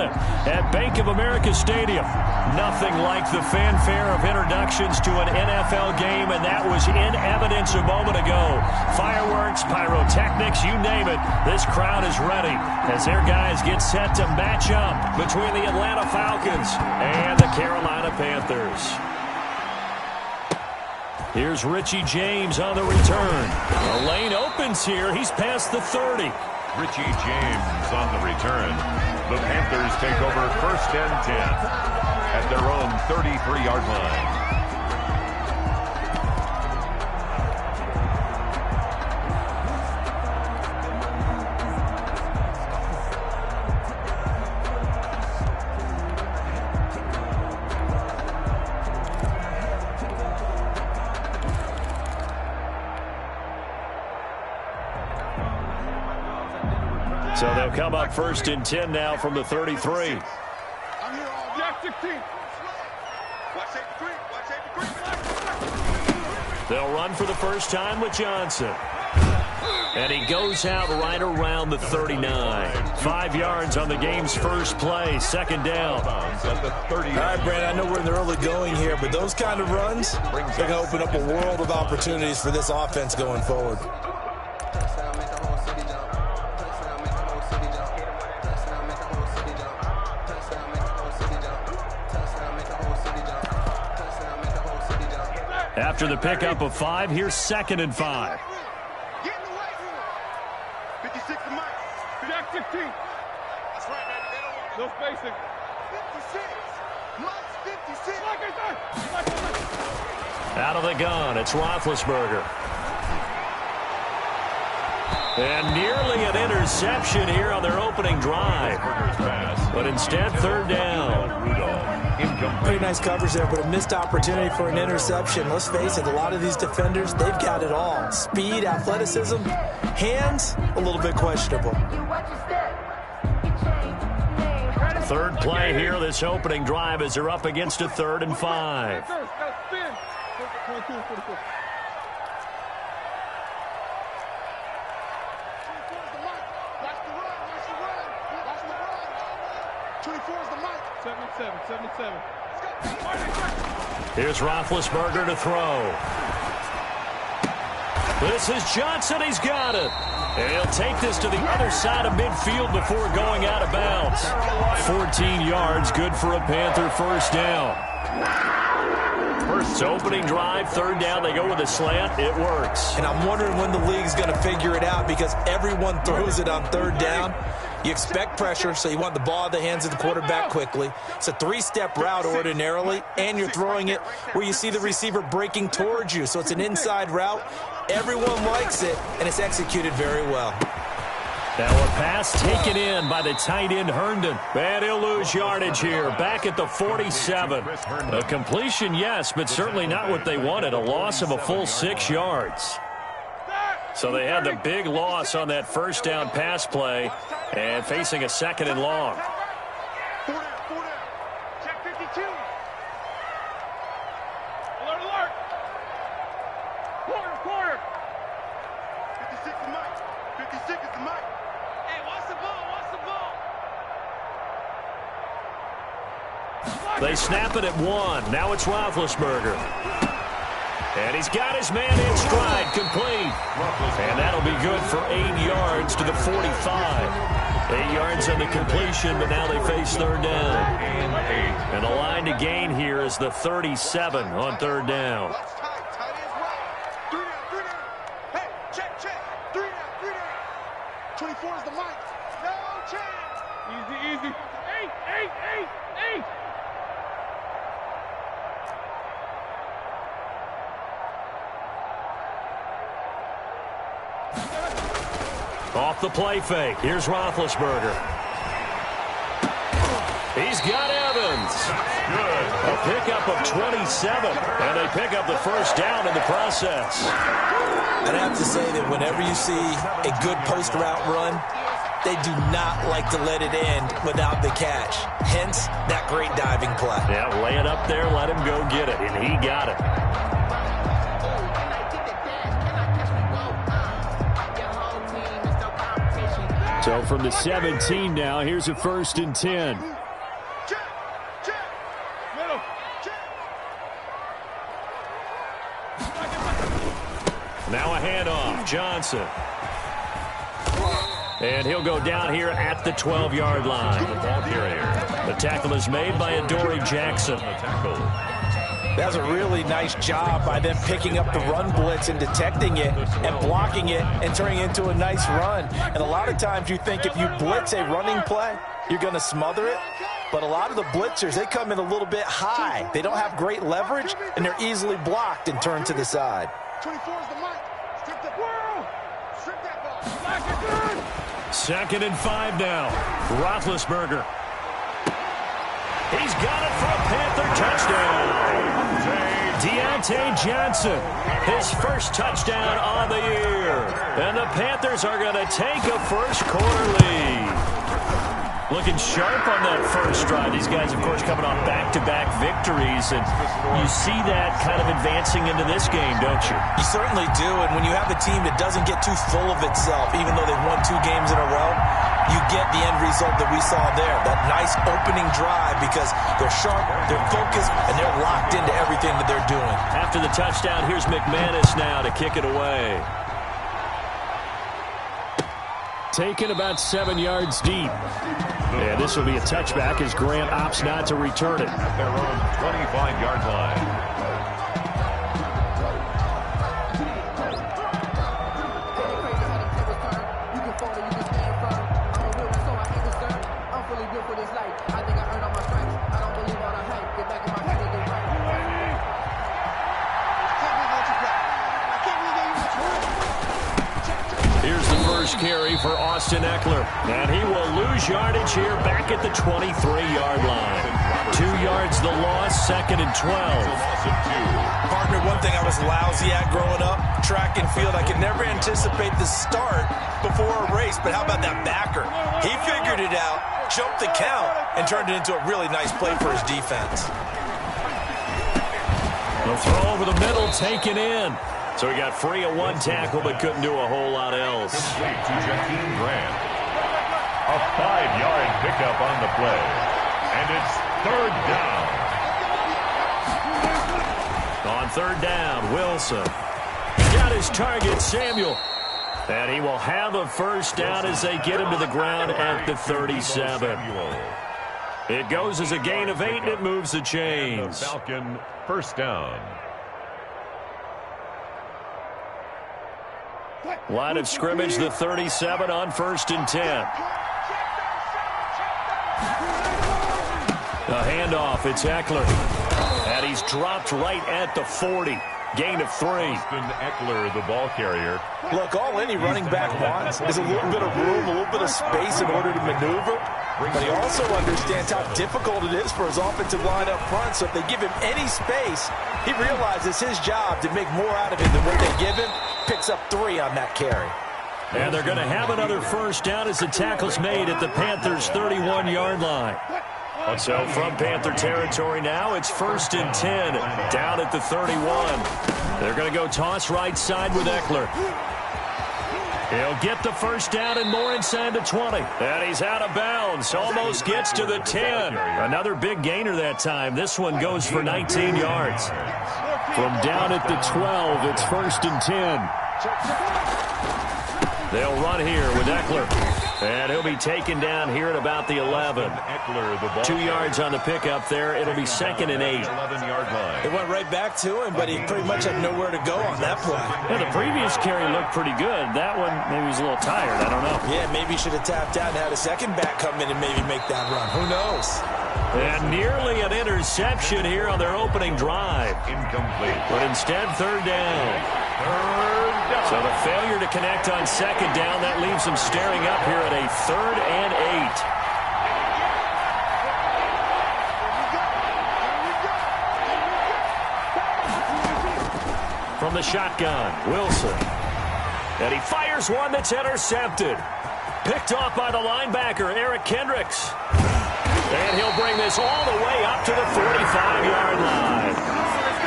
it at Bank of America Stadium. Nothing like the fanfare of introductions to an NFL game, and that was in evidence a moment ago. Fireworks, pyrotechnics, you name it. This crowd is ready as their guys get set to match up between the Atlanta Falcons and the Carolina Panthers. Here's Richie James on the return. The lane opens here. He's past the 30. Richie James on the return. The Panthers take over 1st and 10 at their own 33-yard line. So they'll come up 1st and 10 now from the 33. They'll run for the first time with Johnson. And he goes out right around the 39. 5 yards on the game's first play, 2nd down. All right, Brandon, I know we're in the early going here, but those kind of runs, they're going to open up a world of opportunities for this offense going forward. After the pickup of 5, here's 2nd and 5. 56 to Mike. 15. That's right, baby. No spacing. 56. Mike's 56. Out of the gun, it's Roethlisberger. And nearly an interception here on their opening drive. But instead, 3rd down. Pretty nice coverage there, but a missed opportunity for an interception. Let's face it, a lot of these defenders, they've got it all. Speed, athleticism, hands, a little bit questionable. 3rd play here, this opening drive, as they're up against a 3rd and 5. Here's Roethlisberger to throw. This is Johnson. He's got it. And he'll take this to the other side of midfield before going out of bounds. 14 yards, good for a Panther first down. First opening drive, 3rd down. They go with a slant. It works. And I'm wondering when the league's going to figure it out because everyone throws it on 3rd down. You expect pressure, so you want the ball in the hands of the quarterback quickly. It's a 3-step route ordinarily, and you're throwing it where you see the receiver breaking towards you. So it's an inside route. Everyone likes it, and it's executed very well. Now a pass taken in by the tight end Herndon. And he'll lose yardage here, back at the 47. A completion, yes, but certainly not what they wanted. A loss of a full 6 yards. So they had the big loss on that first down pass play and facing a 2nd and long. Check 52. Alert, alert. Quarter. 56 is Mike. 56 is Mike. Hey, watch the ball. They snap it at 1. Now it's Roethlisberger. And he's got his man in stride, complete. And that'll be good for 8 yards to the 45. 8 yards on the completion, but now they face 3rd down. And the line to gain here is the 37 on 3rd down. 24 is the mic. No chance. Easy. 8. Off the play fake. Here's Roethlisberger. He's got Evans. Good. A pickup of 27. And they pick up the first down in the process. I'd have to say that whenever you see a good post route run, they do not like to let it end without the catch. Hence, that great diving play. Yeah, lay it up there, let him go get it. And he got it. So from the 17 now, here's a 1st and 10. Now a handoff, Johnson. And he'll go down here at the 12-yard line. The tackle is made by Adoree Jackson. That's a really nice job by them picking up the run blitz and detecting it and blocking it and turning it into a nice run. And a lot of times you think if you blitz a running play, you're going to smother it. But a lot of the blitzers, they come in a little bit high. They don't have great leverage, and they're easily blocked and turned to the side. 24 is the mic. Strip the ball. Strip that ball. 2nd and 5 now. Roethlisberger. He's got it for a Panther touchdown. Deontay Johnson, his first touchdown on the year. And the Panthers are going to take a first-quarter lead. Looking sharp on that first drive. These guys, of course, coming off back-to-back victories. And you see that kind of advancing into this game, don't you? You certainly do. And when you have a team that doesn't get too full of itself, even though they've won 2 games in a row, you get the end result that we saw there. That nice opening drive because they're sharp, they're focused, and they're locked into everything that they're doing. After the touchdown, here's McManus now to kick it away. Taken about 7 yards deep. And this will be a touchback as Grant opts not to return it. At their own 25-yard line. Carry for Austin Eckler. And he will lose yardage here back at the 23-yard line. 2 yards the loss, 2nd and 12. Partner, one thing I was lousy at growing up, track and field, I could never anticipate the start before a race, but how about that backer? He figured it out, jumped the count, and turned it into a really nice play for his defense. The throw over the middle, taken in. So he got free of 1 tackle, but couldn't do a whole lot else. To Jakeem Grant. A 5-yard pickup on the play. And it's 3rd down. On 3rd down, Wilson. Got his target, Samuel. And he will have a first down as they get him to the ground at the 37. It goes as a gain of 8, and it moves the chains. Falcon, 1st down. Line of scrimmage, the 37 on 1st and 10. A handoff, it's Eckler. And he's dropped right at the 40. Gain of 3. Austin Eckler, the ball carrier. Look, all any running back wants is a little bit of room, a little bit of space in order to maneuver. But he also understands how difficult it is for his offensive line up front. So if they give him any space, he realizes his job to make more out of it than what they give him. Picks up 3 on that carry. And they're going to have another first down as the tackle's made at the Panthers' 31-yard line. So from Panther territory now, it's 1st and 10 down at the 31. They're going to go toss right side with Eckler. He'll get the first down and more inside the 20. And he's out of bounds. Almost gets to the 10. Another big gainer that time. This one goes for 19 yards. From down at the 12, it's 1st and 10. They'll run here with Eckler. And he'll be taken down here at about the 11. 2 yards on the pickup there. It'll be 2nd and 8. 11-yard line. It went right back to him, but he pretty much had nowhere to go on that play. Yeah, the previous carry looked pretty good. That one, maybe he was a little tired. I don't know. Yeah, maybe he should have tapped out and had a second back come in and maybe make that run. Who knows? And nearly an interception here on their opening drive. Incomplete. But instead, 3rd down. So the failure to connect on 2nd down, that leaves them staring up here at a 3rd and 8. From the shotgun, Wilson. And he fires one that's intercepted. Picked off by the linebacker, Eric Kendricks. And he'll bring this all the way up to the 45-yard line.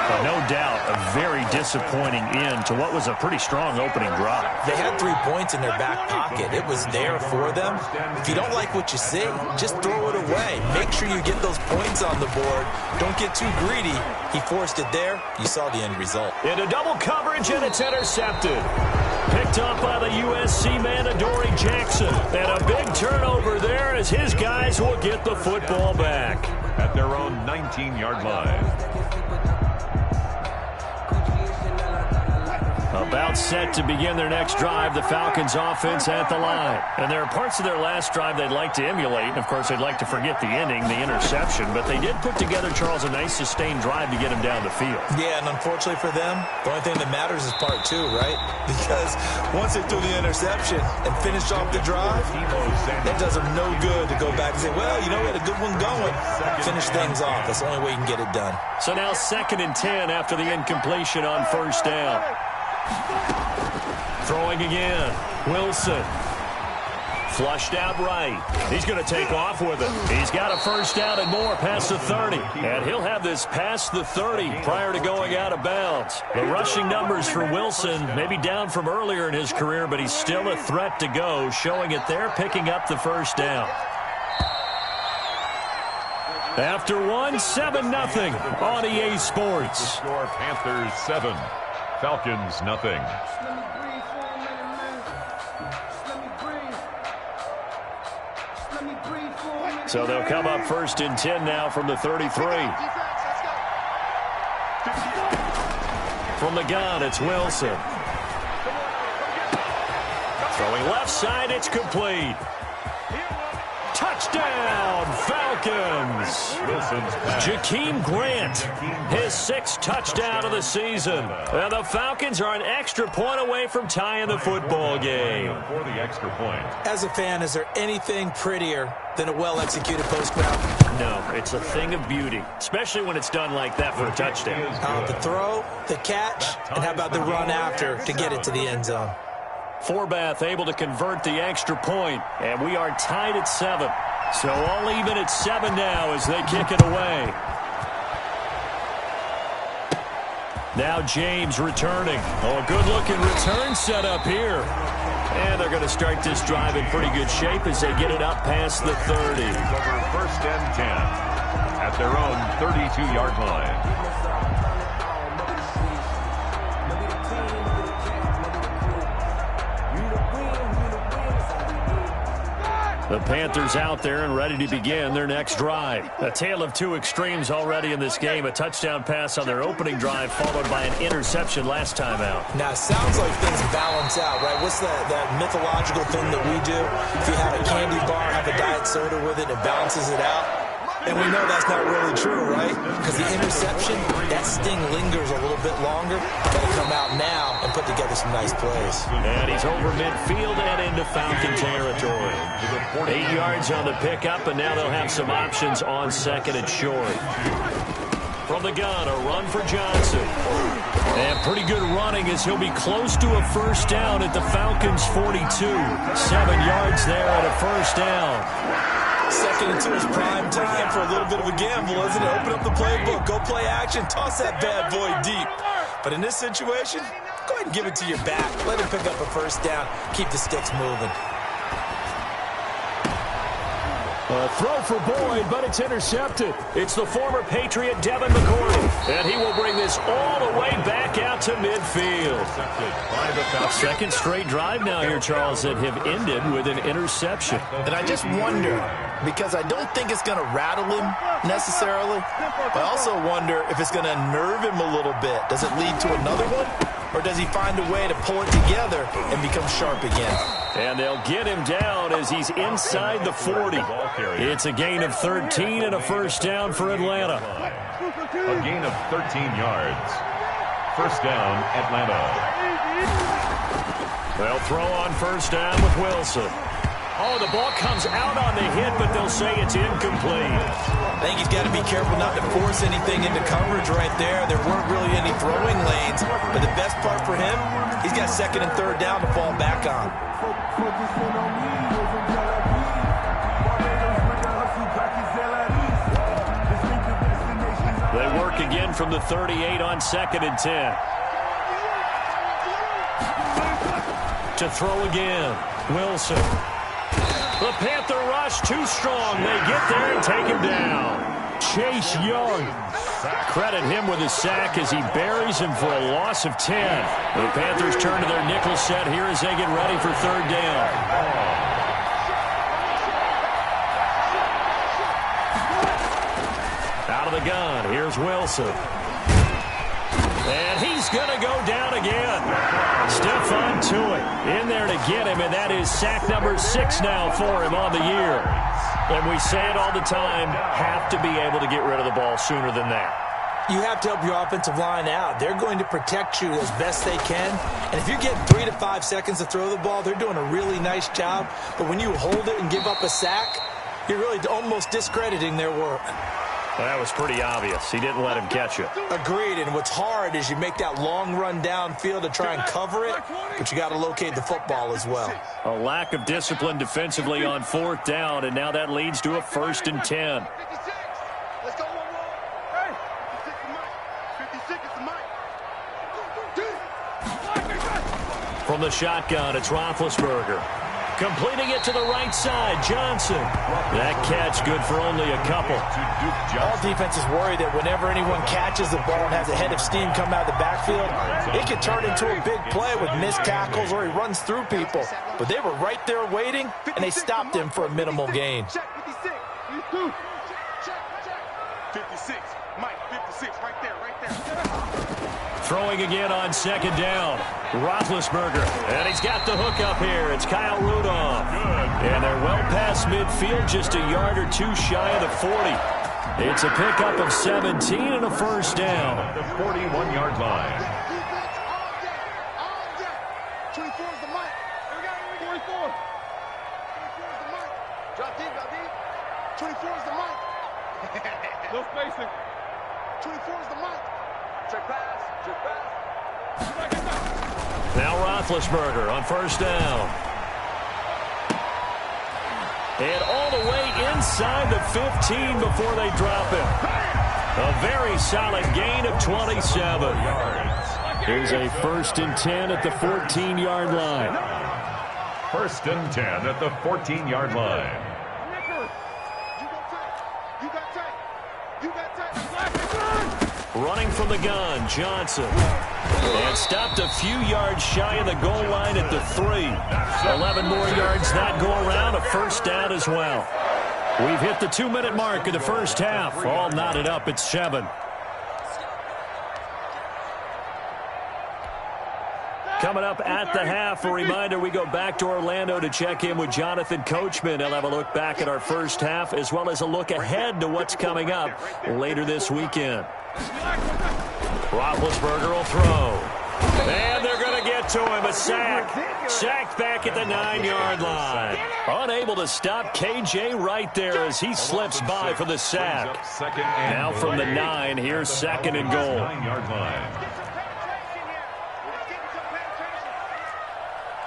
A No doubt a very disappointing end to what was a pretty strong opening drive. They had 3 points in their back pocket. It was there for them. If you don't like what you see, just throw it away. Make sure you get those points on the board. Don't get too greedy. He forced it there. You saw the end result. Into double coverage, and it's intercepted. Picked up by the USC man, Adoree Jackson. And a big turnover there as his guys will get the football back. At their own 19-yard line. About set to begin their next drive, the Falcons offense at the line. And there are parts of their last drive they'd like to emulate. And, of course, they'd like to forget the ending, the interception. But they did put together, Charles, a nice sustained drive to get him down the field. Yeah, and unfortunately for them, the only thing that matters is part 2, right? Because once they threw the interception and finished off the drive, that does them no good to go back and say, well, you know, we had a good one going. Finish things off. That's the only way you can get it done. So now 2nd and 10 after the incompletion on first down. Throwing again. Wilson. Flushed out right. He's going to take off with it. He's got a first down and more past the 30. And he'll have this past the 30 prior to going out of bounds. The rushing numbers for Wilson maybe down from earlier in his career, but he's still a threat to go, showing it there, picking up the first down. After one, 7-0 on EA Sports. Score Panthers 7, Falcons nothing. So they'll come up 1st and 10 now from the 33. From the gun, it's Wilson. Throwing left side, it's complete. Touchdown, Falcons! Jakeem Grant, his 6th touchdown of the season. And the Falcons are an extra point away from tying the football game. For the extra point. As a fan, is there anything prettier than a well-executed post route? No, it's a thing of beauty, especially when it's done like that for a touchdown. The throw, the catch, and how about the run after to get it to the end zone? Forbath able to convert the extra point, and we are tied at 7. So all even at 7 now as they kick it away. Now James returning. Oh, a good-looking return set up here. And they're going to start this drive in pretty good shape as they get it up past the 30. Over 1st and 10 at their own 32-yard line. The Panthers out there and ready to begin their next drive. A tale of 2 extremes already in this game. A touchdown pass on their opening drive followed by an interception last time out. Now, it sounds like things balance out, right? What's that mythological thing that we do? If you have a candy bar, have a diet soda with it, it balances it out. And we know that's not really true, right? Because the interception, that sting lingers a little bit longer. Got to come out now and put together some nice plays. And he's over midfield and into Falcon territory. 8 yards on the pickup, and now they'll have some options on 2nd and short. From the gun, a run for Johnson. And pretty good running as he'll be close to a first down at the Falcons' 42. 7 yards there at a first down. 2nd and 2 is prime time for a little bit of a gamble, isn't it? Open up the playbook, go play action, toss that bad boy deep. But in this situation, go ahead and give it to your back. Let him pick up a first down, keep the sticks moving. A throw for Boyd, but it's intercepted. It's the former Patriot Devin McCourty, and he will bring this all the way back out to midfield. A 2nd straight drive now here, Charles, that have ended with an interception. And I just wonder, because I don't think it's going to rattle him necessarily, I also wonder if it's going to unnerve him a little bit. Does it lead to another one? Or does he find a way to pull it together and become sharp again? And they'll get him down as he's inside the 40. It's a gain of 13 and a first down for Atlanta. A gain of 13 yards. First down, Atlanta. They'll throw on first down with Wilson. Oh, the ball comes out on the hit, but they'll say it's incomplete. I think he's got to be careful not to force anything into coverage right there. There weren't really any throwing lanes, but the best part for him, he's got 2nd and 3rd down to fall back on. They work again from the 38 on 2nd and 10. To throw again, Wilson. The Panther rush too strong. They get there and take him down. Chase Young. Credit him with a sack as he buries him for a loss of 10. The Panthers turn to their nickel set here as they get ready for 3rd down. Out of the gun, here's Wilson. And he's going to go down again. Stephon Tuitt in there to get him, and that is sack number 6 now for him on the year. And we say it all the time, have to be able to get rid of the ball sooner than that. You have to help your offensive line out. They're going to protect you as best they can. And if you're getting 3 to 5 seconds to throw the ball, they're doing a really nice job. But when you hold it and give up a sack, you're really almost discrediting their work. That was pretty obvious. He didn't let him catch it. Agreed, and what's hard is you make that long run downfield to try and cover it, but you got to locate the football as well. A lack of discipline defensively on 4th down, and now that leads to a 1st and 10. Let's go, one more. Hey, 56 is the mic. From the shotgun, it's Roethlisberger. Completing it to the right side, Johnson. That catch good for only a couple. All defenses worry that whenever anyone catches the ball and has a head of steam come out of the backfield, it can turn into a big play with missed tackles or he runs through people. But they were right there waiting, and they stopped him for a minimal gain. 56, Mike, 56, right there. Throwing again on 2nd down. Roethlisberger, and he's got the hook up here. It's Kyle Rudolph. And they're well past midfield, just a yard or 2 shy of the 40. It's a pickup of 17 and a 1st down. At the 41-yard line. 24 is the mic. 24. 24 is the mic. Drop deep. 24 is the mic. No spacing. 24 is the mic. Check pass. Now Roethlisberger on 1st down. And all the way inside the 15 before they drop him. A very solid gain of 27. Here's a 1st and 10 at the 14-yard line. 1st and 10 at the 14-yard line. Running from the gun, Johnson. And stopped a few yards shy of the goal line at the 3. 11 more yards that go around, a 1st down as well. We've hit the 2-minute mark in the 1st half. All knotted up at 7. Coming up at the half, a reminder, we go back to Orlando to check in with Jonathan Coachman. He'll have a look back at our 1st half as well as a look ahead to what's coming up later this weekend. Roethlisberger will throw. And they're going to get to him. A sack. Sacked back at the 9-yard line. Unable to stop KJ right there as he slips by for the sack. Now from the 9, here's 2nd and goal. 9-yard line.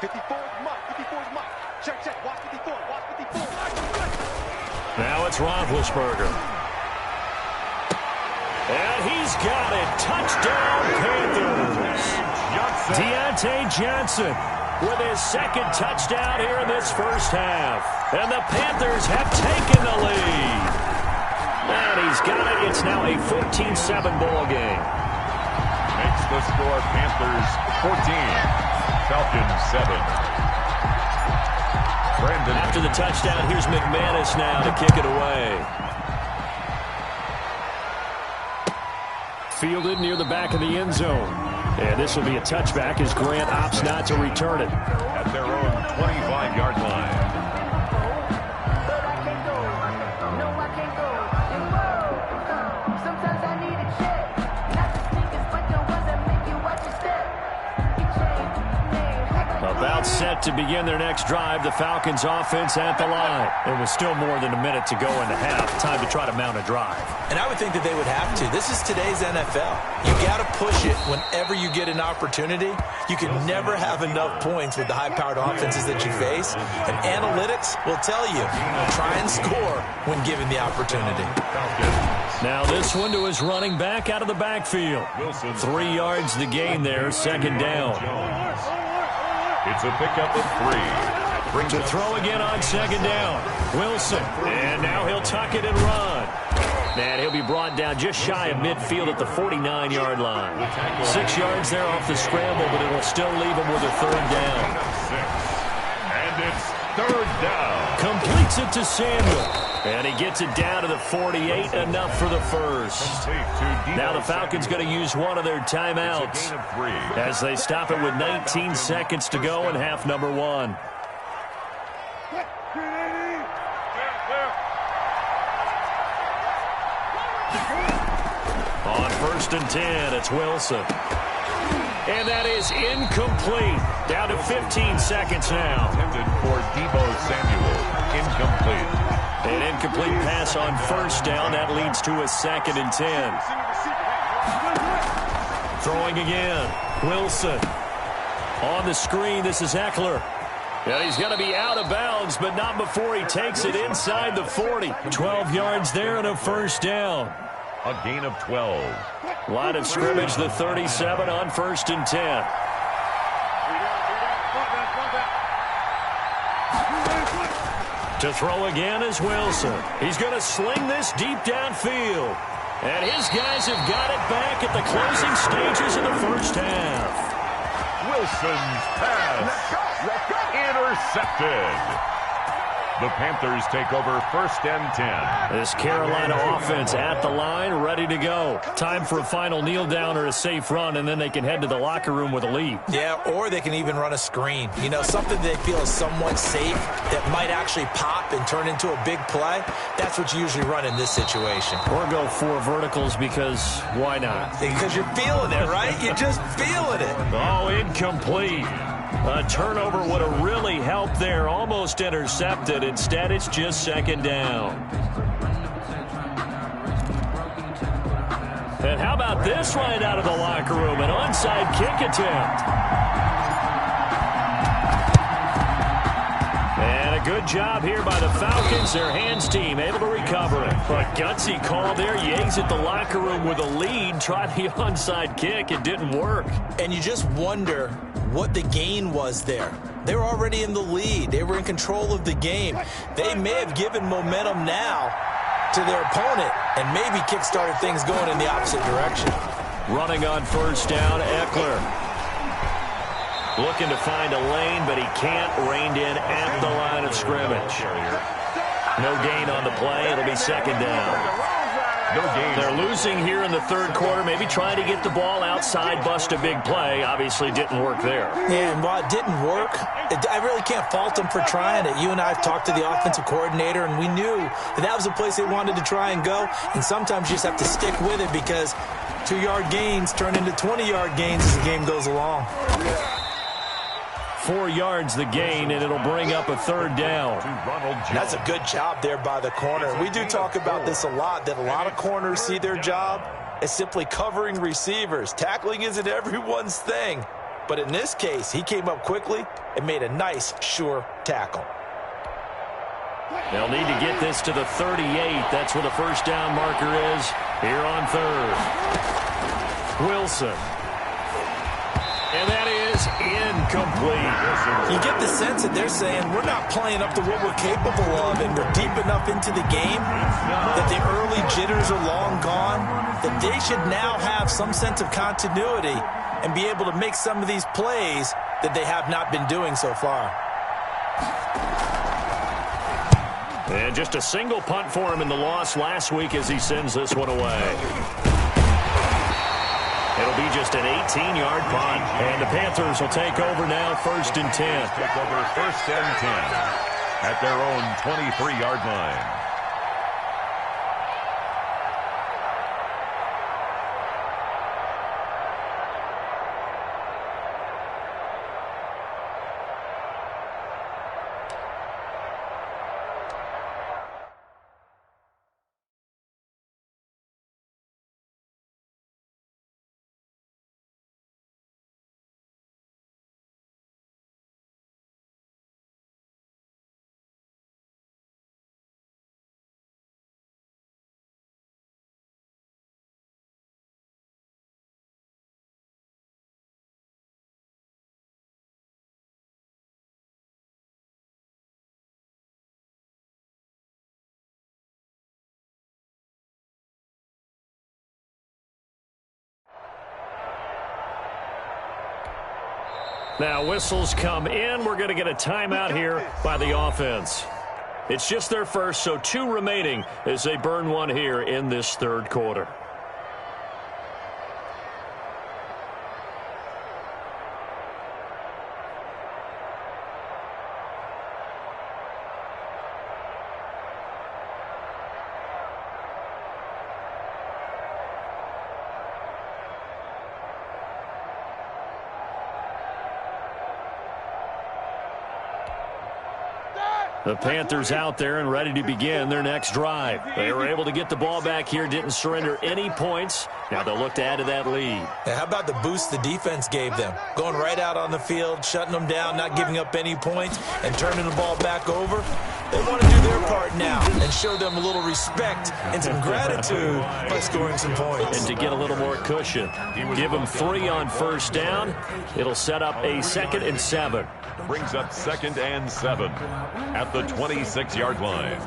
54 is Mike. Check. Watch 54. Now it's Roethlisberger. And he's got it. Touchdown, Panthers. Deontay Johnson with his 2nd touchdown here in this 1st half. And the Panthers have taken the lead. And he's got it. It's now a 14-7 ball game. Makes the score Panthers 14, Falcons 7. Brandon. After the touchdown, here's McManus now to kick it away. Fielded near the back of the end zone. And this will be a touchback as Grant opts not to return it. At their own 25-yard line. About set to begin their next drive. The Falcons offense at the line. It was still more than a minute to go in the half. Time to try to mount a drive. And I would think that they would have to. This is today's NFL. You got to push it whenever you get an opportunity. You can never have enough points with the high-powered offenses that you face. And analytics will tell you, try and score when given the opportunity. Now this one to his running back out of the backfield. 3 yards the gain there, second down. It's a pickup of 3. To throw again on second down. Wilson. And now he'll tuck it and run. And he'll be brought down just shy of midfield at the 49-yard line. 6 yards there off the scramble, but it'll still leave him with a third down. And it's third down. Completes it to Samuel. And he gets it down to the 48, enough for the first. Now the Falcons going to use one of their timeouts as they stop it with 19 seconds to go in half number 1. On 1st and 10, it's Wilson. And that is incomplete. Down to 15 seconds now. Intended for Deebo Samuel. Incomplete. An incomplete pass on 1st down. That leads to a 2nd and 10. Throwing again. Wilson. On the screen, this is Eckler. And he's going to be out of bounds, but not before he takes it inside the 40. 12 yards there and a 1st down. A gain of 12. Line of scrimmage, the 37 on 1st and 10. To throw again is Wilson. He's going to sling this deep downfield. And his guys have got it back at the closing stages of the first half. Wilson's pass. Intercepted. The Panthers take over 1st and 10. This Carolina offense at the line, ready to go. Time for a final kneel down or a safe run, and then they can head to the locker room with a lead. Yeah, or they can even run a screen. You know, something they feel is somewhat safe that might actually pop and turn into a big play. That's what you usually run in this situation. Or go 4 verticals because why not? Because you're feeling it, right? You're just feeling it. Oh, incomplete. A turnover would have really helped there. Almost intercepted. Instead, it's just 2nd down. And how about this right out of the locker room? An onside kick attempt. And a good job here by the Falcons. Their hands team able to recover it. But gutsy call there. You exit the locker room with a lead. Try the onside kick. It didn't work. And you just wonder what the gain was there. They were already in the lead. They were in control of the game. They may have given momentum now to their opponent and maybe kick-started things going in the opposite direction. Running on 1st down, Eckler. Looking to find a lane, but he can't. Reined in at the line of scrimmage. No gain on the play. It'll be 2nd down. No gain. They're losing here in the 3rd quarter. Maybe trying to get the ball outside, bust a big play. Obviously didn't work there. Yeah, and while it didn't work, I really can't fault them for trying it. You and I have talked to the offensive coordinator, and we knew that was the place they wanted to try and go. And sometimes you just have to stick with it because 2-yard gains turn into 20-yard gains as the game goes along. 4 yards the gain, and it'll bring up a 3rd down. That's a good job there by the corner. We do talk about this a lot, that a lot of corners see their job as simply covering receivers. Tackling isn't everyone's thing. But in this case, he came up quickly and made a nice, sure tackle. They'll need to get this to the 38. That's where the 1st down marker is here on 3rd. Wilson. And that is incomplete. You get the sense that they're saying we're not playing up to what we're capable of, and we're deep enough into the game that the early jitters are long gone, that they should now have some sense of continuity and be able to make some of these plays that they have not been doing so far. And just a single punt for him in the loss last week as he sends this one away. It'll be just an 18-yard punt. And the Panthers will take over now, 1st and 10. Take over 1st and 10 at their own 23-yard line. Now whistles come in. We're going to get a timeout here by the offense. It's just their first, so 2 remaining as they burn one here in this third quarter. The Panthers out there and ready to begin their next drive. They were able to get the ball back here, didn't surrender any points. Now they'll look to add to that lead. And how about the boost the defense gave them? Going right out on the field, shutting them down, not giving up any points, and turning the ball back over. They want to do their part now and show them a little respect and some gratitude by scoring some points. And to get a little more cushion, give them 3 on first down. It'll set up a 2nd and 7. Brings up 2nd and 7 at the 26-yard line.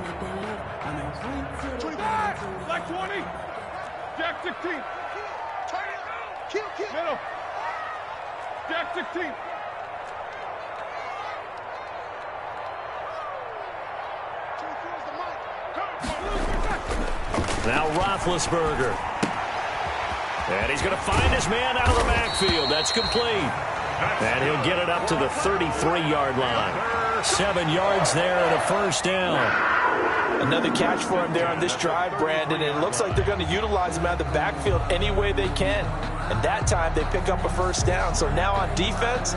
25, like 20. Jack 16. Middle. Jack 16. Now Roethlisberger. And he's going to find his man out of the backfield. That's complete. And he'll get it up to the 33-yard line. 7 yards there and a first down. Another catch for him there on this drive, Brandon, and it looks like they're going to utilize him out of the backfield any way they can. And that time they pick up a first down. So now on defense,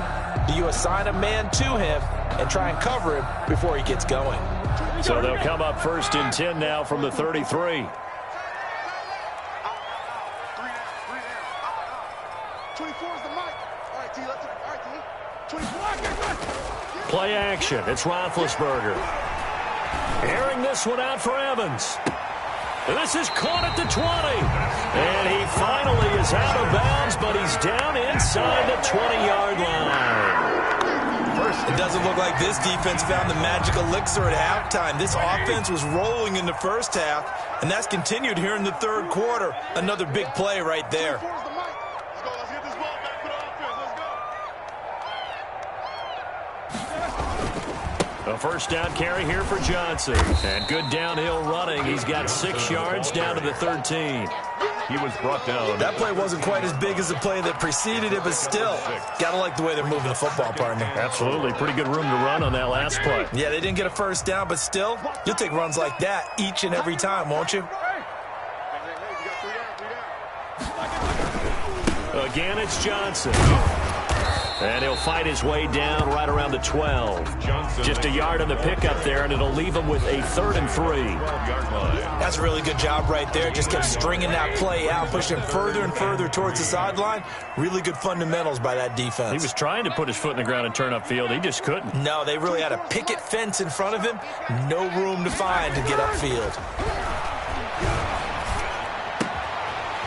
do you assign a man to him and try and cover him before he gets going? So they'll come up 1st and 10 now from the 33. 24 is the mic. All right, T, let's all right, T. 24. Play action. It's Roethlisberger. Airing this one out for Evans. This is caught at the 20. And he finally is out of bounds, but he's down inside the 20-yard line. It doesn't look like this defense found the magic elixir at halftime. This offense was rolling in the first half, and that's continued here in the third quarter. Another big play right there. A first down carry here for Johnson. And good downhill running. He's got 6 yards down to the 13. He was brought down. That play wasn't quite as big as the play that preceded it, but still, gotta like the way they're moving the football, partner. Absolutely. Pretty good room to run on that last play. Yeah, they didn't get a first down, but still, you'll take runs like that each and every time, won't you? Again, it's Johnson. And he'll fight his way down right around the 12. Just a yard on the pickup there, and it'll leave him with a 3rd and 3. That's a really good job right there. Just kept stringing that play out, pushing him further and further towards the sideline. Really good fundamentals by that defense. He was trying to put his foot in the ground and turn upfield. He just couldn't. No, they really had a picket fence in front of him. No room to find to get upfield.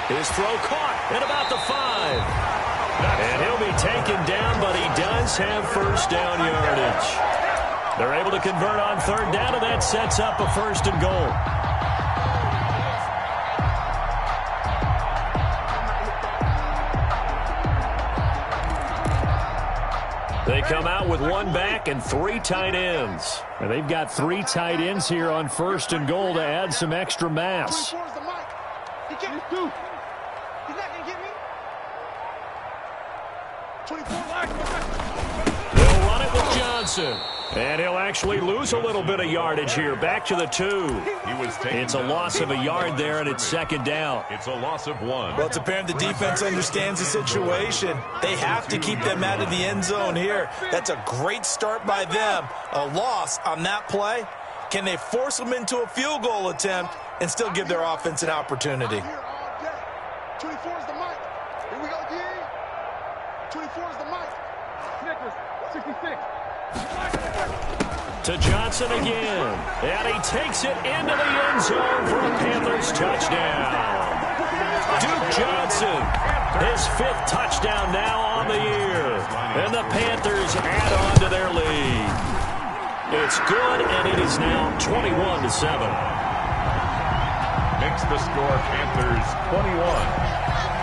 His throw caught at about the 5. And he'll be taken down, but he does have first down yardage. They're able to convert on 3rd down, and that sets up a 1st and goal. They come out with 1 back and 3 tight ends. And they've got 3 tight ends here on 1st and goal to add some extra mass. They'll run it with Johnson. And he'll actually lose a little bit of yardage here. Back to the 2. It's a loss of a yard there, and it's 2nd down. It's a loss of 1. Well, it's apparent the defense understands the situation. They have to keep them out of the end zone here. That's a great start by them. A loss on that play. Can they force them into a field goal attempt and still give their offense an opportunity? 24 is the mic. Here we go, D. 24 is the mic. Nicholas, 66. To Johnson again. And he takes it into the end zone for a Panthers touchdown. Duke Johnson, his 5th touchdown now on the year. And the Panthers add on to their lead. It's good, and it is now 21-7. Makes the score Panthers 21,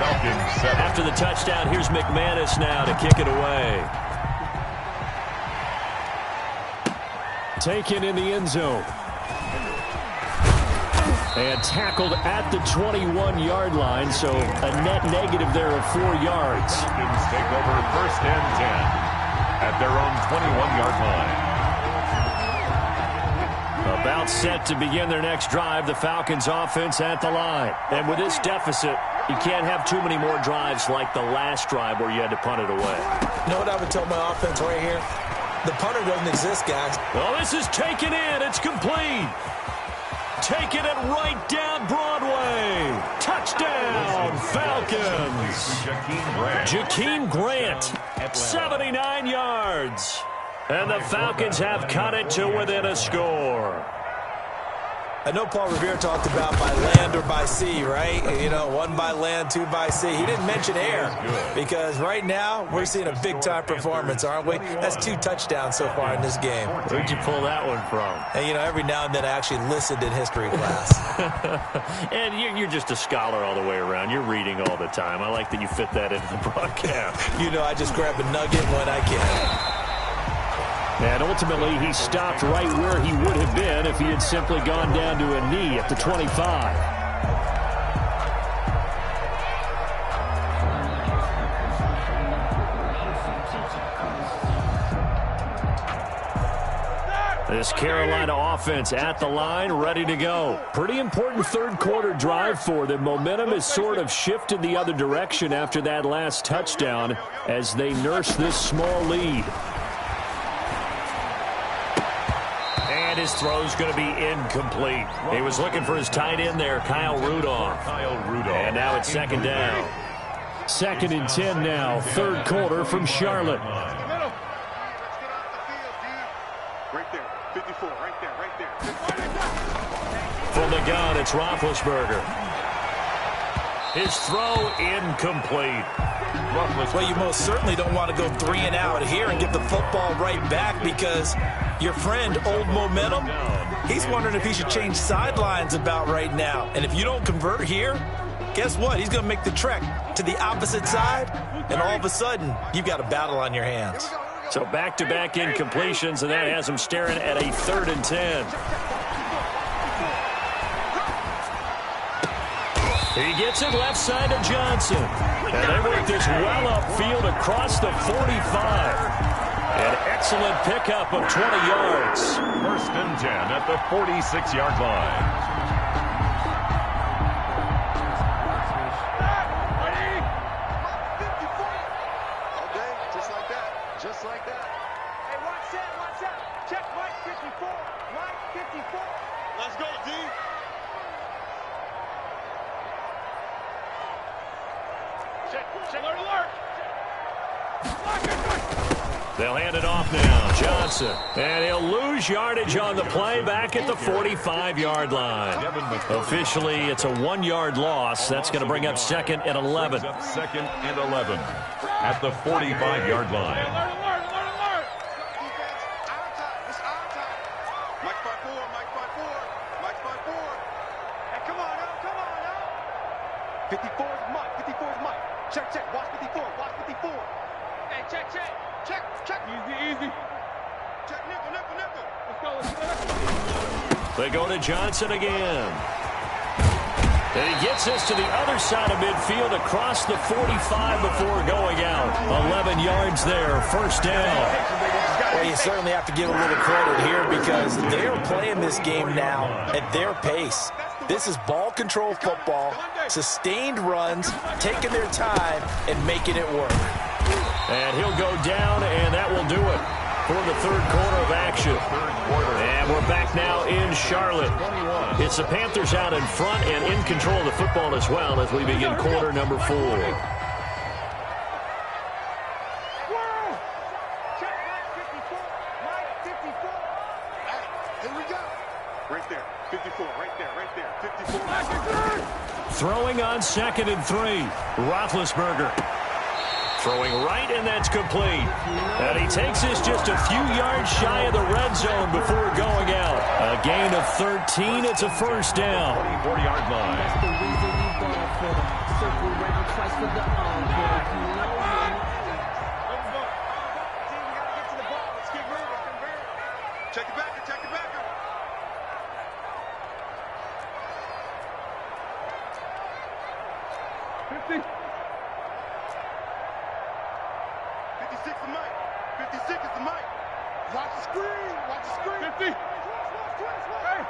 Falcons 7. After the touchdown, here's McManus now to kick it away. taken in the end zone. And tackled at the 21-yard line, so a net negative there of 4 yards. Falcons take over first and 10 at their own 21-yard line. About set to begin their next drive, the Falcons offense at the line. And with this deficit, you can't have too many more drives like the last drive where you had to punt it away. You know what I would tell my offense right here? The punter doesn't exist, guys. Oh, this is taken in. It's complete. Taking it right down Broadway. Touchdown, Falcons. Jakeem Grant, 79 yards. And the Falcons have cut it to within a score. I know Paul Revere talked about by land or by sea, right? You know, 1 by land, 2 by sea. He didn't mention air because right now we're seeing a big-time performance, aren't we? That's 2 touchdowns so far in this game. Where'd you pull that one from? And, you know, every now and then I actually listened in history class. And you're just a scholar all the way around. You're reading all the time. I like that you fit that into the broadcast. You know, I just grab a nugget when I can. And ultimately, he stopped right where he would have been if he had simply gone down to a knee at the 25. This Carolina offense at the line, ready to go. Pretty important third-quarter drive for them. Momentum has sort of shifted the other direction after that last touchdown as they nurse this small lead. His throw's going to be incomplete. He was looking for his tight end there, Kyle Rudolph. And now it's second down. 2nd and 10 now, third quarter from Charlotte. Right there, 54, right there. From the gun, it's Roethlisberger. His throw incomplete. Well, you most certainly don't want to go 3 and out here and give the football right back because your friend, Old Momentum, he's wondering if he should change sidelines about right now. And if you don't convert here, guess what? He's going to make the trek to the opposite side, and all of a sudden, you've got a battle on your hands. So back-to-back incompletions, and that has him staring at a 3rd and 10. He gets it left side to Johnson. And they work this well upfield across the 45. An excellent pickup of 20 yards. First and 10 at the 46-yard line. Just like that. Hey, watch that. Check Mike 54. Mike 54. Let's go, D. Check, alert. They'll hand it off now. Johnson. And he'll lose yardage on the play back at the 45-yard line. Officially, it's a 1-yard loss. That's going to bring up 2nd and 11. 2nd and 11 at the 45-yard line. Alert. Defense, our time. It's our time. Mike 5-4. Hey, come on now. 54 is Mike. Check. Watch 54. Hey, check. Easy. Check, nickel. Let's go. They go to Johnson again. And he gets this to the other side of midfield across the 45 before going out. 11 yards there, first down. Well, you certainly have to give a little credit here because they are playing this game now at their pace. This is ball control football, sustained runs, taking their time, and making it work. And he'll go down, and that will do it for the third quarter of action. And we're back now in Charlotte. It's the Panthers out in front and in control of the football as well as we begin quarter number 4. Throwing on 2nd and 3. Roethlisberger. Throwing right, and that's complete. And he takes this just a few yards shy of the red zone before going out. A gain of 13. It's a first down. 44-yard line. Check it back. 50. 56 is Mike. 56 is the Mike. Watch the screen. Watch the screen. 50. Hey.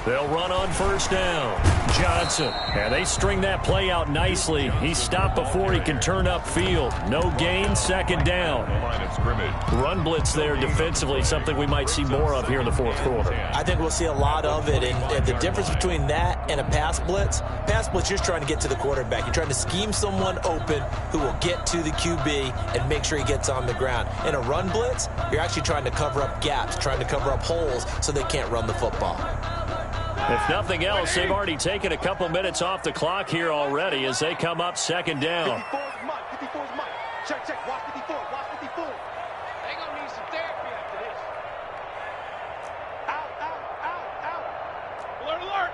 They'll run on first down. Johnson. And they string that play out nicely. He's stopped before he can turn upfield. No gain, second down. Line of scrimmage. Run blitz there defensively, something we might see more of here in the fourth quarter. I think we'll see a lot of it, and the difference between that and a pass blitz, you're just trying to get to the quarterback. You're trying to scheme someone open who will get to the QB and make sure he gets on the ground. In a run blitz, you're actually trying to cover up gaps, trying to cover up holes so they can't run the football. If nothing else, they've already taken a couple minutes off the clock here already as they come up second down. 54 is Mike. 54 is Mike. Check, check. Watch 54. Watch 54. They gonna need some therapy after this. Out, out, out, out. Alert, alert.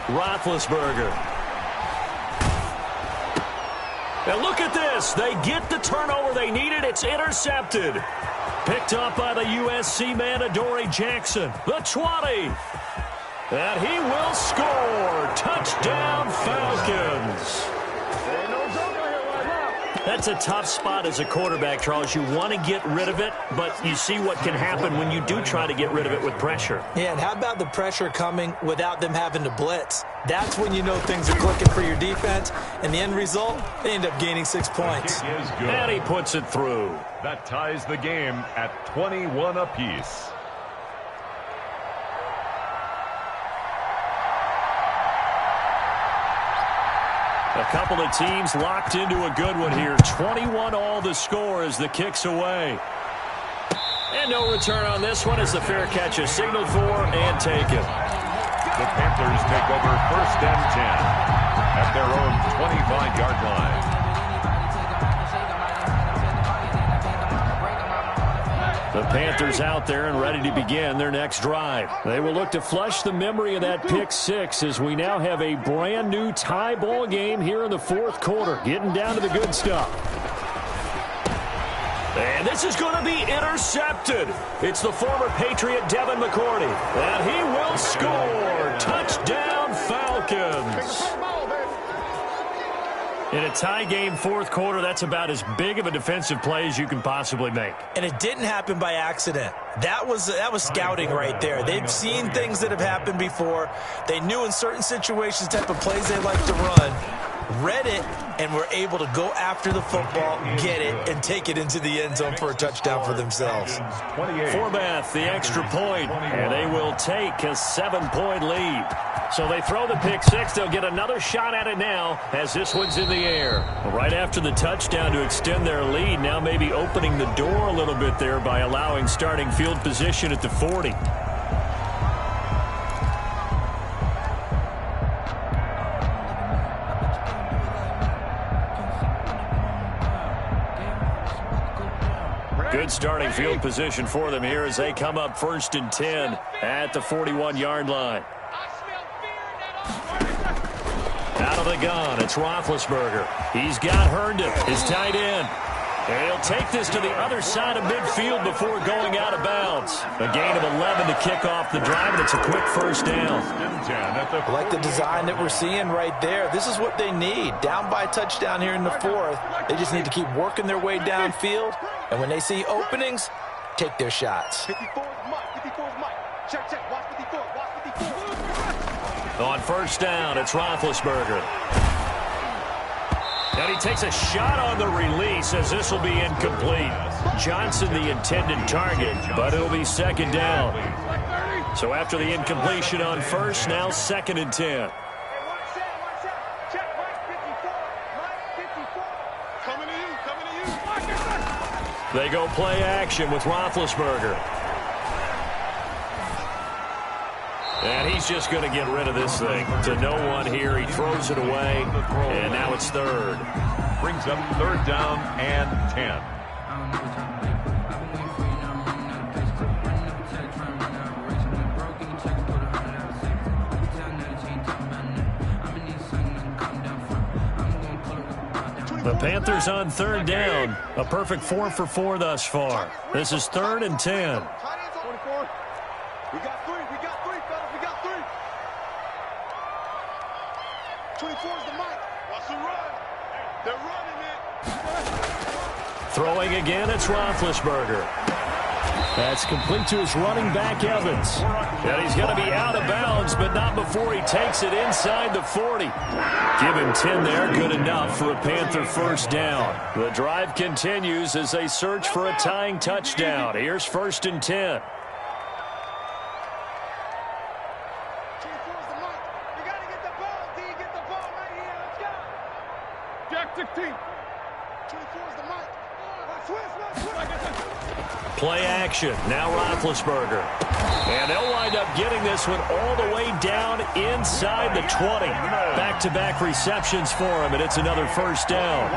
Roethlisberger. And look at this. They get the turnover they needed. It's intercepted. Picked up by the USC man, Adoree Jackson. The 20. And he will score. Touchdown, Falcons. That's a tough spot as a quarterback, Charles. You want to get rid of it, but you see what can happen when you do try to get rid of it with pressure. Yeah, and how about the pressure coming without them having to blitz? That's when you know things are clicking for your defense, and the end result, they end up gaining 6 points. And he puts it through. That ties the game at 21 apiece. A couple of teams locked into a good one here. 21 all the score as the kick's away. And no return on this one as the fair catch is signaled for and taken. The Panthers take over first and 10 at their own 25-yard line. The Panthers out there and ready to begin their next drive. They will look to flush the memory of that pick six as we now have a brand new tie ball game here in the fourth quarter. Getting down to the good stuff. And this is going to be intercepted. It's the former Patriot Devin McCourty. And he will score. Touchdown, Falcons. In a tie game fourth quarter, that's about as big of a defensive play as you can possibly make. And it didn't happen by accident. That was scouting right there. They've seen things that have happened before. They knew in certain situations the type of plays they like to run, read it, and were able to go after the football, get it, and take it into the end zone for a touchdown for themselves. Forbath, the extra point, and they will take a 7-point lead. So they throw the pick six. They'll get another shot at it now as this one's in the air. Right after the touchdown to extend their lead, now maybe opening the door a little bit there by allowing starting field position at the 40. Good starting field position for them here as they come up first and 10 at the 41-yard line. Out of the gun, it's Roethlisberger. He's got Herndon, his tight end. And he'll take this to the other side of midfield before going out of bounds. A gain of 11 to kick off the drive, and it's a quick first down. I like the design that we're seeing right there. This is what they need. Down by a touchdown here in the fourth. They just need to keep working their way downfield. And when they see openings, take their shots. 54 is Mike. 54 is Mike. Check, check. Watch 54. Watch 54. On first down, it's Roethlisberger. And he takes a shot on the release as this will be incomplete. Johnson the intended target, but it'll be second down. So after the incompletion on first, now second and 10. They go play action with Roethlisberger. And he's just going to get rid of this thing. To no one here. He throws it away. And now it's third. Brings up third down and 10. The Panthers on third down. A perfect 4 for 4 thus far. This is 3rd and 10. 24. We got three, fellas. We got three. 24 is the mic. Watch them run. They're running it. Throwing again, it's Roethlisberger. That's complete to his running back, Evans. And he's going to be out of bounds, but not before he takes it inside the 40. Give him 10 there, good enough for a Panther first down. The drive continues as they search for a tying touchdown. Here's 1st and 10. 24 is the mic. You got to get the ball, D. Get the ball right here. Let's go. Jack 16. 24 is the mic. Switch. Play action. Now Roethlisberger. And they'll wind up getting this one all the way down inside the 20. Back-to-back receptions for him, and it's another first down.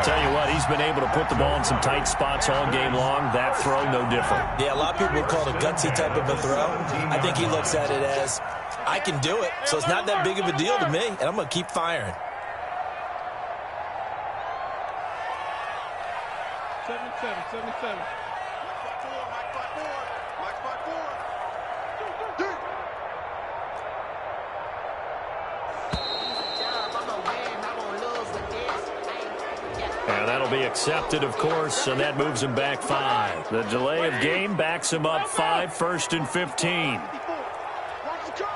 Tell you what, he's been able to put the ball in some tight spots all game long. That throw, no different. Yeah, a lot of people would call it a gutsy type of a throw. I think he looks at it as, I can do it, so it's not that big of a deal to me, and I'm going to keep firing. 77. And that'll be accepted, of course, and that moves him back 5. The delay of game backs him up 5, 1st and 15. Watch the curl.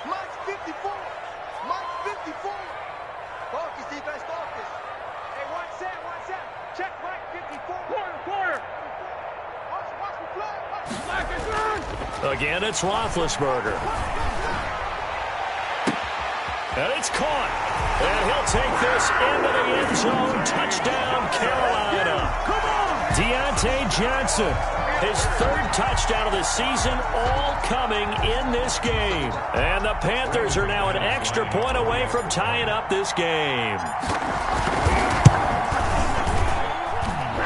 Mike's 54. Focus, defense, focus. Hey, watch that. Check Mike 54. Quarter. Watch the flag. Again, it's Roethlisberger. And it's caught. And he'll take this into the end zone. Touchdown, Carolina. Deontay Johnson, his 3rd touchdown of the season, all coming in this game. And the Panthers are now an extra point away from tying up this game.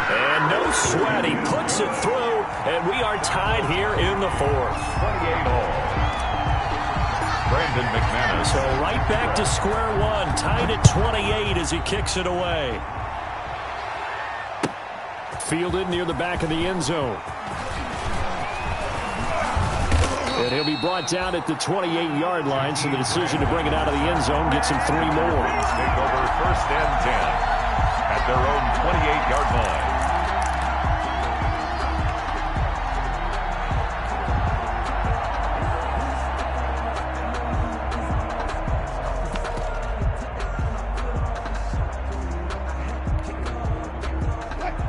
And no sweat. He puts it through, and we are tied here in the 4th. 28-all. Brandon McManus. So right back to square one, tied at 28 as he kicks it away. Fielded near the back of the end zone. And he'll be brought down at the 28-yard line, so the decision to bring it out of the end zone gets him 3 more. Take over 1st and 10 at their own 28-yard line.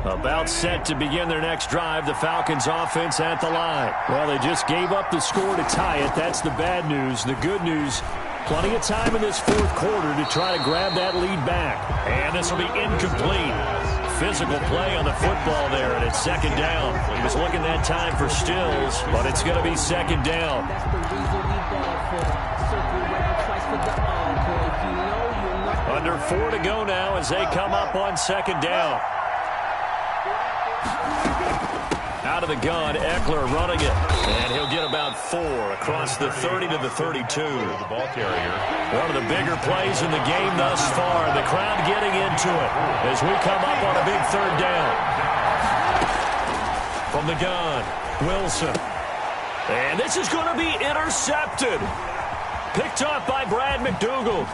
About set to begin their next drive, the Falcons offense at the line. Well, they just gave up the score to tie it. That's the bad news. The good news, plenty of time in this 4th quarter to try to grab that lead back. And this will be incomplete. Physical play on the football there, and it's 2nd down. He was looking that time for Stills, but it's going to be 2nd down. Under 4 to go now as they come up on 2nd down. Out of the gun, Eckler running it. And he'll get about 4 across the 30 to the 32. The ball carrier. One of the bigger plays in the game thus far. The crowd getting into it as we come up on a big 3rd down. From the gun, Wilson. And this is going to be intercepted. Picked up by Brad McDougald.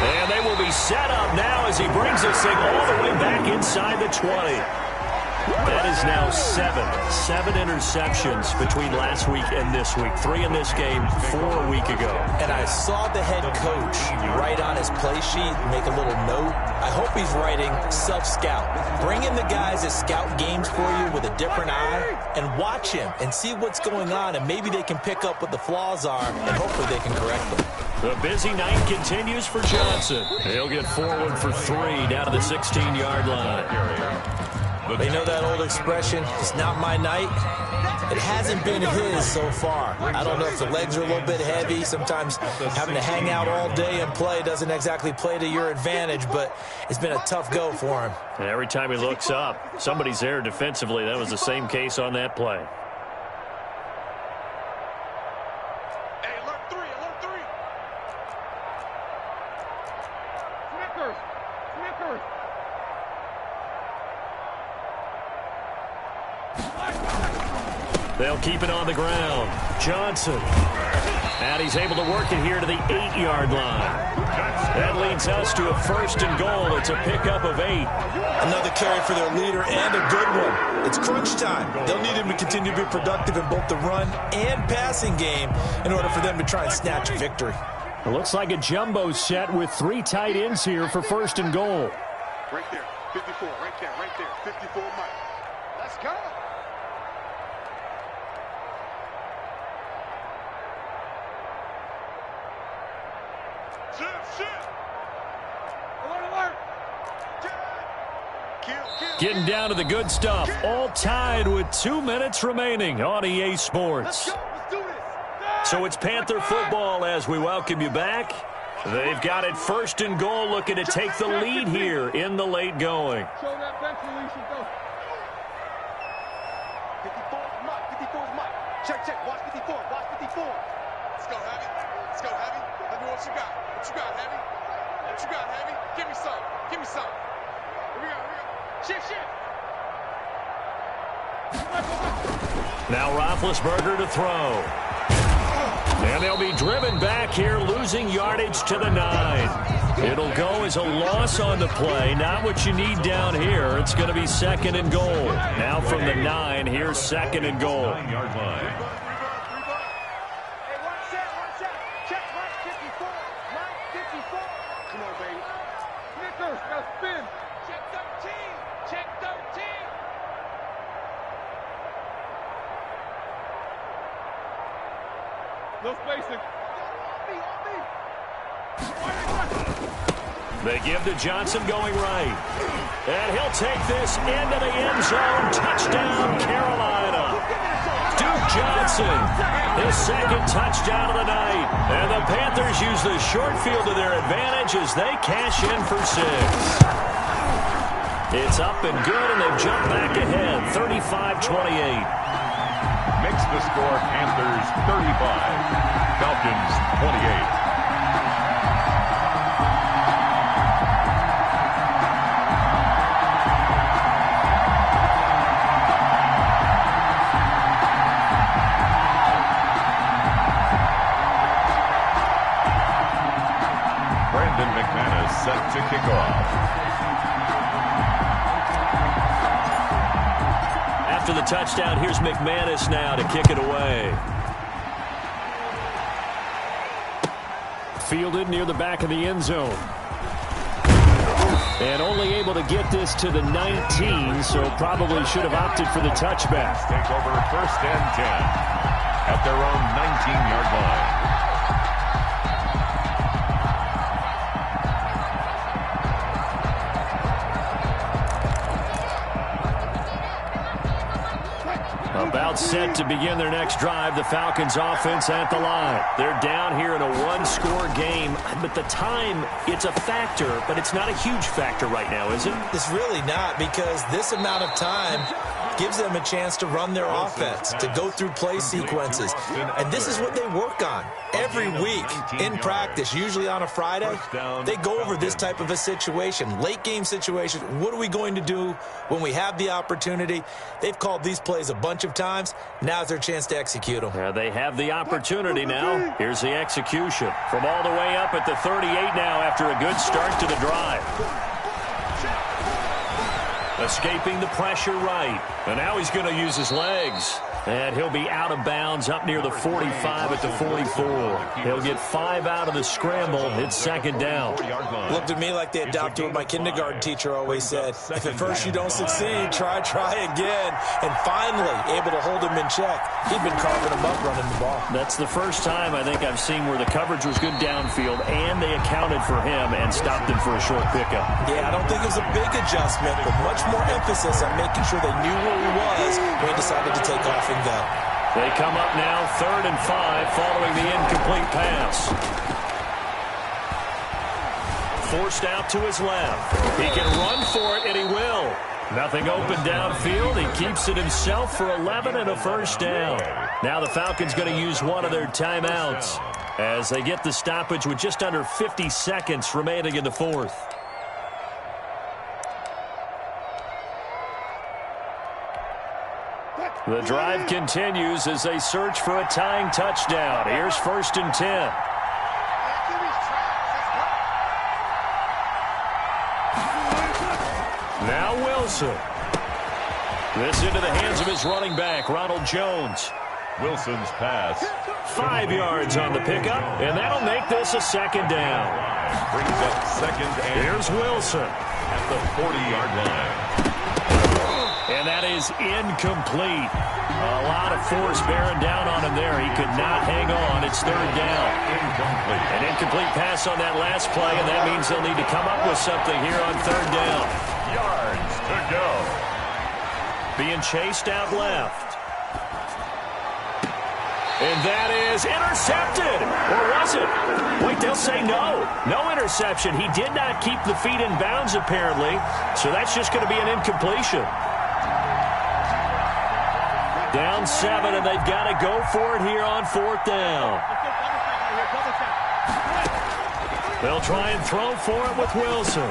And they will be set up now as he brings this thing all the way back inside the 20. That is now 7 interceptions between last week and this week. 3 in this game, 4 a week ago. And I saw the head coach write on his play sheet, make a little note. I hope he's writing self-scout. Bring in the guys that scout games for you with a different eye and watch him and see what's going on, and maybe they can pick up what the flaws are, and hopefully they can correct them. The busy night continues for Johnson. He'll get forward for 3 down to the 16-yard line. They know that old expression, it's not my night. It hasn't been his so far. I don't know if the legs are a little bit heavy. Sometimes having to hang out all day and play doesn't exactly play to your advantage, but it's been a tough go for him. And every time he looks up, somebody's there defensively. That was the same case on that play. Hey, alert 3. They'll keep it on the ground. Johnson. And he's able to work it here to the 8-yard line. That leads us to a 1st and goal. It's a pickup of 8. Another carry for their leader and a good one. It's crunch time. They'll need him to continue to be productive in both the run and passing game in order for them to try and snatch a victory. It looks like a jumbo set with 3 tight ends here for 1st and goal. Right there, 54, right there, 54 Mike. Let's go. Getting down to the good stuff. All tied with 2 minutes remaining on EA Sports. So it's Panther football as we welcome you back. They've got it 1st and goal, looking to take the lead here in the late going. Show that bench release and go. 54's Mike, 54's Mike. Check, watch 54, watch 54. Let's go, Heavy. Let's go, Heavy. Let me know what you got. What you got, Heavy? What you got, Heavy? Give me some. Give me some. Here we go. Shift. Now Roethlisberger to throw. And they'll be driven back here, losing yardage to the 9. It'll go as a loss on the play. Not what you need down here. It's going to be 2nd and goal. Now from the 9, here's 2nd and goal. 9-yard line. Hey, one set. Check Mike 54. Mike 54. Come on, baby. Snickers, now spin. Check 13. Check 13. No spacing. They give to Johnson going right. And he'll take this into the end zone. Touchdown, Carolina. Duke Johnson, his 2nd touchdown of the night. And the Panthers use the short field to their advantage as they cash in for 6. It's up and good, and they've jumped back ahead, 35-28. Makes the score Panthers 35, Falcons 28. Brandon McManus set to kick off. After the touchdown, here's McManus now to kick it away. Fielded near the back of the end zone. And only able to get this to the 19, so probably should have opted for the touchback. Take over 1st and 10 at their own 19-yard line. About set to begin their next drive, the Falcons offense at the line. They're down here in a 1-score game, but the time, it's a factor, but it's not a huge factor right now, is it? It's really not, because this amount of time gives them a chance to run their offense, to go through play sequences. And this is what they work on every week in practice, usually on a Friday. They go over this type of a situation, late game situation. What are we going to do when we have the opportunity? They've called these plays a bunch of times. Now's their chance to execute them. Yeah, they have the opportunity now. Here's the execution from all the way up at the 38 now after a good start to the drive. Escaping the pressure right. And now he's going to use his legs. And he'll be out of bounds up near the 45 at the 44. He'll get 5 out of the scramble. It's 2nd down. Looked at me like they adopted what my kindergarten teacher always said. If at first you don't succeed, try again. And finally, able to hold him in check. He'd been carving him up running the ball. That's the first time I think I've seen where the coverage was good downfield, and they accounted for him and stopped him for a short pickup. Yeah, I don't think it was a big adjustment, but much more emphasis on making sure they knew where he was when he decided to take off and go. They come up now 3rd and 5 following the incomplete pass. Forced out to his left. He can run for it, and he will. Nothing open downfield. He keeps it himself for 11 and a 1st down. Now the Falcons going to use one of their timeouts as they get the stoppage with just under 50 seconds remaining in the 4th. The drive continues as they search for a tying touchdown. Here's 1st and 10. Now Wilson. This into the hands of his running back, Ronald Jones. Wilson's pass. 5 yards on the pickup, and that'll make this a 2nd down. Brings up 2nd and Here's Wilson. at the 40-yard line. And that is incomplete. A lot of force bearing down on him there. He could not hang on. It's 3rd down. Incomplete. An incomplete pass on that last play, and that means they'll need to come up with something here on 3rd down. Yards to go. Being chased out left. And that is intercepted. Or was it? Wait, they'll say no. No interception. He did not keep the feet in bounds, apparently. So that's just going to be an incompletion. Down 7, and they've got to go for it here on 4th down. They'll try and throw for it with Wilson.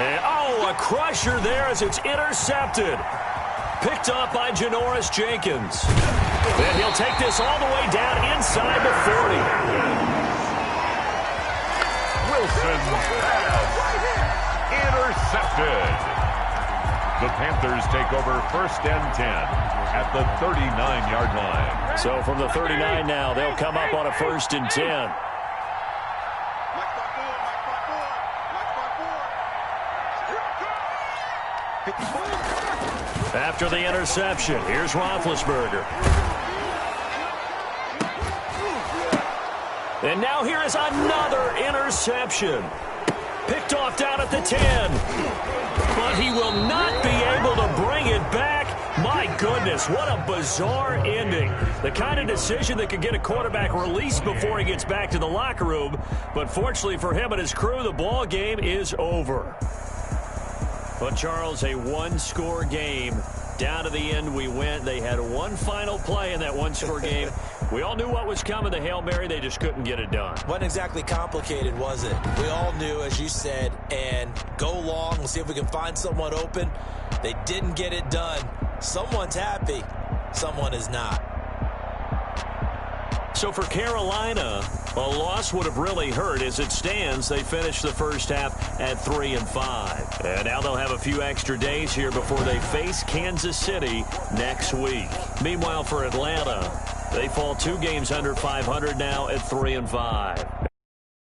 And, a crusher there as it's intercepted. Picked up by Janoris Jenkins. And he'll take this all the way down inside the 40. Wilson pass. Intercepted. The Panthers take over 1st and 10 at the 39-yard line. So from the 39 now, they'll come up on a 1st and 10. After the interception, here's Roethlisberger. And now here is another interception. Picked off down at the 10. But he will not be able to bring it back. My goodness, what a bizarre ending. The kind of decision that could get a quarterback released before he gets back to the locker room. But fortunately for him and his crew, the ball game is over. But, Charles, a one-score game. Down to the end we went. They had one final play in that one-score game. We all knew what was coming, the Hail Mary. They just couldn't get it done. Wasn't exactly complicated, was it? We all knew, as you said, and go long. We'll see if we can find someone open. They didn't get it done. Someone's happy. Someone is not. So for Carolina, a loss would have really hurt. As it stands, they finished the first half at 3-5. And now they'll have a few extra days here before they face Kansas City next week. Meanwhile, for Atlanta, they fall 2 games under 500 now at 3-5.